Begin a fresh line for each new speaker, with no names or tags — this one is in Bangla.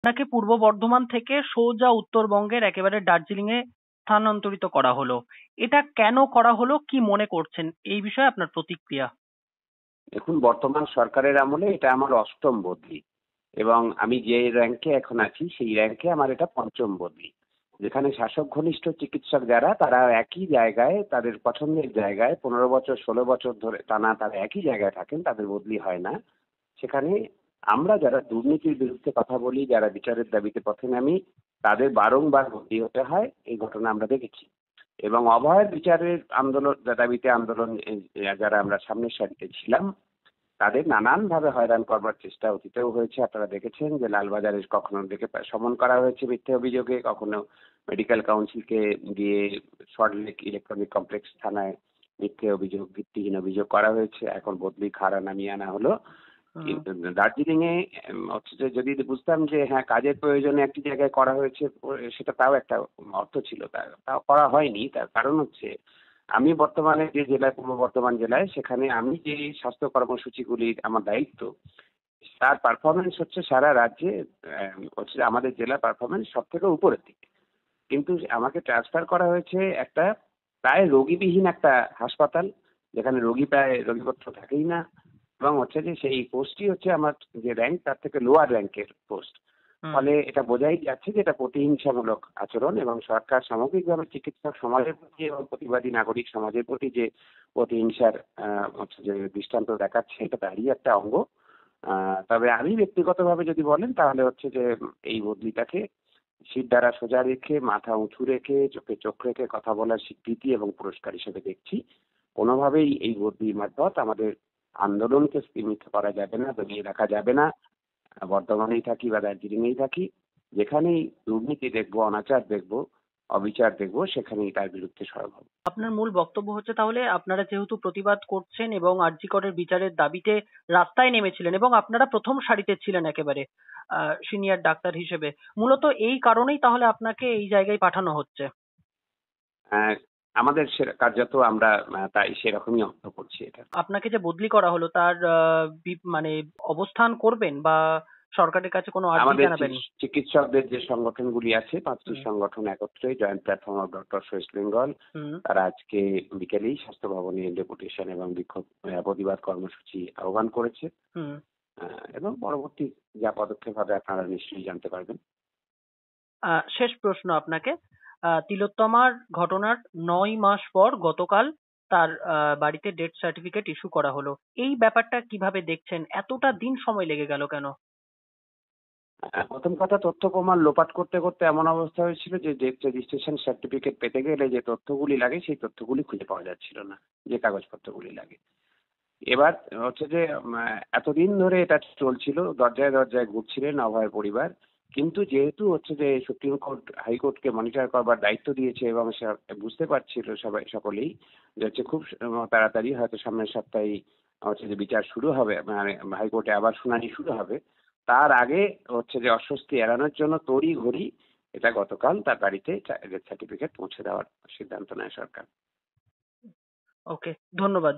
আপনাকে পূর্ব বর্ধমান থেকে সোজা উত্তরবঙ্গের একেবারে দার্জিলিং এ স্থানান্তরিত করা হলো। এটা কেন করা হলো, কি মনে করছেন এই বিষয়ে আপনার প্রতিক্রিয়া?
এখন বর্তমান সরকারের আমলে এটা আমার অষ্টম বদলি, এবং আমি যে র্যাঙ্কে এখন আছি সেই র্যাঙ্কে আমার এটা পঞ্চম বদলি। যেখানে শাসক ঘনিষ্ঠ চিকিৎসক যারা, তারা একই জায়গায়, তাদের পছন্দের জায়গায় 15 বছর 16 বছর ধরে টানা তারা একই জায়গায় থাকেন, তাদের বদলি হয় না। সেখানে আমরা যারা দুর্নীতির বিরুদ্ধে কথা বলি, যারা বিচারের দাবিতে পথে নামি, তাদের বারংবার বদলি হতে হয়। এই ঘটনা আমরা দেখেছি। এবং অভয়ের বিচারের আন্দোলন দাবিতে আন্দোলন যারা আমরা সামনের সারিতে ছিলাম, তাদের নানানভাবে হয়রান করবার চেষ্টা অতীতেও হয়েছে। আপনারা দেখেছেন যে লালবাজারে কখনো ডেকে সমন করা হয়েছে মিথ্যে অভিযোগে, কখনো মেডিকেল কাউন্সিলকে দিয়ে সল্টলেক ইলেকট্রনিক কমপ্লেক্স থানায় মিথ্যে অভিযোগ, ভিত্তিহীন অভিযোগ করা হয়েছে। এখন বদলি খাড়া নামিয়ে আনা হলো। কিন্তু দার্জিলিং এ হচ্ছে যে যদি বুঝতাম যে হ্যাঁ কাজের প্রয়োজনে একটি জায়গায় করা হয়েছে, সেটা তাও একটা অর্থ ছিল। তাও করা হয়নি। তার কারণ হচ্ছে আমি বর্তমানে যে জেলায়, পূর্ব বর্ধমান জেলায়, সেখানে আমি যে স্বাস্থ্য কর্মসূচিগুলির আমার দায়িত্ব, তার পারফরমেন্স হচ্ছে সারা রাজ্যে, হচ্ছে আমাদের জেলার পারফরমেন্স সব থেকে উপরের দিকে। কিন্তু আমাকে ট্রান্সফার করা হয়েছে একটা প্রায় রোগীবিহীন একটা হাসপাতাল, যেখানে রোগীপত্র থাকেই না, এবং হচ্ছে যে সেই পোস্টই হচ্ছে আমার যে র্যাঙ্ক তার থেকে লোয়ার র্যাঙ্কের পোস্ট। ফলে এটা বোঝাই যাচ্ছে যে এটা প্রতিহিংসামূলক আচরণ, এবং সরকার সামগ্রিকভাবে চিকিৎসক সমাজের প্রতি এবং প্রতিবাদী নাগরিক সমাজের প্রতি যে প্রতিহিংসার হচ্ছে যে দৃষ্টান্ত দেখাচ্ছে, এটা তারই একটা অঙ্গ। তবে আমি ব্যক্তিগতভাবে যদি বলেন, তাহলে হচ্ছে যে এই বদলিটাকে শির দ্বারা সোজা রেখে, মাথা উঁচু রেখে, চোখে চোখ রেখে কথা বলার স্বীকৃতি এবং পুরস্কার হিসেবে দেখছি। কোনোভাবেই এই বদলির মারফত আমাদের আন্দোলনকে স্তীমিত করা যাবে না, দমিয়ে রাখা যাবে না। বর্ধমানেই থাকি বা দার্জিলিংয়েই থাকি, যেখানেই দুর্নীতি দেখবো, অনাচার দেখবো, অবিচার দেখবো, সেখানেই তার বিরুদ্ধে সরব হবো।
আপনার মূল বক্তব্য হচ্ছে তাহলে আপনারা যেহেতু প্রতিবাদ করছেন এবং আরজি করের বিচারের দাবিতে রাস্তায় নেমেছিলেন এবং আপনারা প্রথম সারিতে ছিলেন একেবারে সিনিয়র ডাক্তার হিসেবে, মূলত এই কারণেই তাহলে আপনাকে এই জায়গায় পাঠানো হচ্ছে।
আহ, আমাদের কার্যত আমরা তাই সেরকমই অর্থ করছি এটা।
আপনাকে যে বদলি করা হলো তার মানে অবস্থান করবেন বা সরকারের কাছে কোনো আর্জি
আমাদের
জানাবেন?
চিকিৎসকদের যে সংগঠনগুলি আছে, 5টি সংগঠন একত্রে joint platform of doctors West Bengal, তারা আজকে বিকেলেই স্বাস্থ্য ভবনে ডেপুটেশন এবং বিক্ষোভ প্রতিবাদ কর্মসূচি আহ্বান করেছে। এবং পরবর্তী যা পদক্ষেপ হবে আপনারা নিশ্চয়ই জানতে পারবেন।
শেষ প্রশ্ন আপনাকে। তিলোত্তমার ঘটনার 9 মাস পর গতকাল তার বাড়িতে ডেথ সার্টিফিকেট ইস্যু করা হলো। এই ব্যাপারটা কিভাবে দেখছেন? এতটা দিন সময় লেগে গেল কেন?
প্রথম কথা, তথ্য প্রমাণ লোপাট করতে করতে এমন অবস্থা হয়েছিল যে ডেথ রেজিস্ট্রেশন সার্টিফিকেট পেতে গেলে যে তথ্যগুলি লাগে সেই তথ্যগুলি খুঁজে পাওয়া যাচ্ছিল না, যে কাগজপত্রগুলি লাগে। এবার হচ্ছে যে এতদিন ধরে এটা চলছিল, দরজায় দরজায় ঘুরছিলেন অভয়ের পরিবার। কিন্তু যেহেতু হচ্ছে যে সুপ্রিম কোর্ট হাইকোর্টকে মনিটর করবার দায়িত্ব দিয়েছে, এবং বুঝতে পারছিল সকলেই যে হচ্ছে খুব তাড়াতাড়ি, হয়তো সামনের সপ্তাহে হচ্ছে যে বিচার শুরু হবে, মানে হাইকোর্টে আবার শুনানি শুরু হবে, তার আগে হচ্ছে যে অস্বস্তি এড়ানোর জন্য তড়ি ঘড়ি এটা গতকাল তার বাড়িতে ডেথ সার্টিফিকেট পৌঁছে দেওয়ার সিদ্ধান্ত নেয় সরকার।
ওকে, ধন্যবাদ।